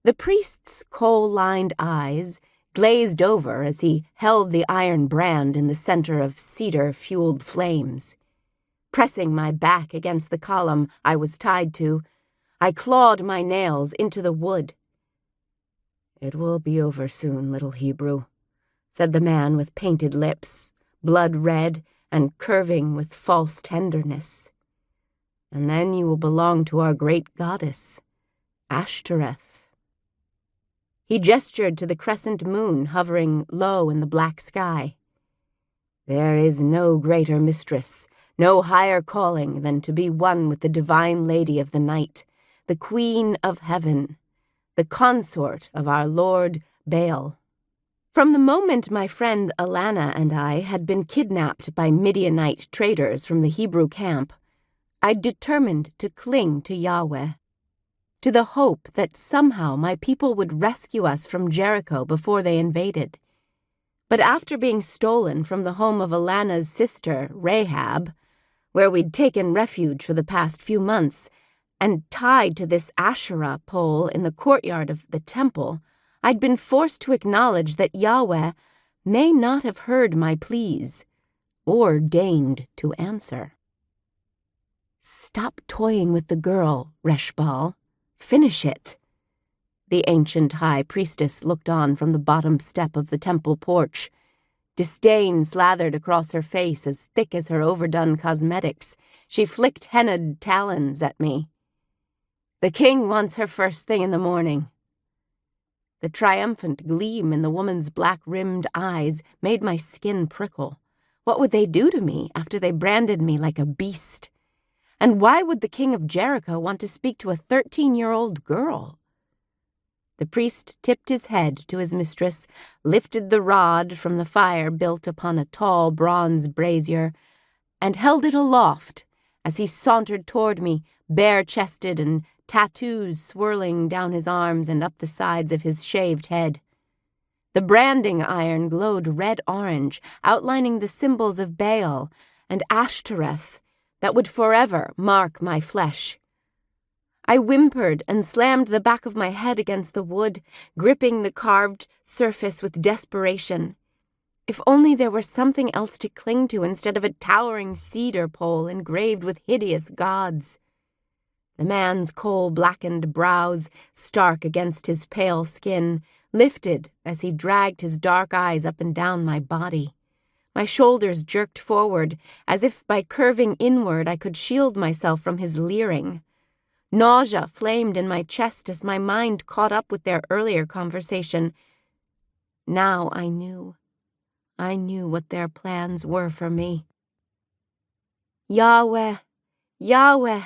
The priest's coal-lined eyes glazed over as he held the iron brand in the center of cedar-fueled flames. Pressing my back against the column I was tied to, I clawed my nails into the wood. "It will be over soon, little Hebrew," said the man with painted lips, blood red and curving with false tenderness. "And then you will belong to our great goddess, Ashtoreth." He gestured to the crescent moon hovering low in the black sky. "There is no greater mistress, no higher calling than to be one with the divine lady of the night, the queen of heaven, the consort of our Lord Baal." From the moment my friend Alana and I had been kidnapped by Midianite traders from the Hebrew camp, I determined to cling to Yahweh, to the hope that somehow my people would rescue us from Jericho before they invaded. But after being stolen from the home of Alana's sister, Rahab, where we'd taken refuge for the past few months, and tied to this Asherah pole in the courtyard of the temple, I'd been forced to acknowledge that Yahweh may not have heard my pleas, or deigned to answer. "Stop toying with the girl, Reshbal. Finish it." The ancient high priestess looked on from the bottom step of the temple porch. Disdain slathered across her face as thick as her overdone cosmetics. She flicked hennaed talons at me. "The king wants her first thing in the morning." The triumphant gleam in the woman's black-rimmed eyes made my skin prickle. What would they do to me after they branded me like a beast? And why would the king of Jericho want to speak to a 13-year-old girl? The priest tipped his head to his mistress, lifted the rod from the fire built upon a tall bronze brazier, and held it aloft as he sauntered toward me, bare-chested and tattoos swirling down his arms and up the sides of his shaved head. The branding iron glowed red-orange, outlining the symbols of Baal and Ashtoreth that would forever mark my flesh. I whimpered and slammed the back of my head against the wood, gripping the carved surface with desperation. If only there were something else to cling to instead of a towering cedar pole engraved with hideous gods. The man's coal-blackened brows, stark against his pale skin, lifted as he dragged his dark eyes up and down my body. My shoulders jerked forward, as if by curving inward I could shield myself from his leering. Nausea flamed in my chest as my mind caught up with their earlier conversation. Now I knew what their plans were for me. "Yahweh, Yahweh,"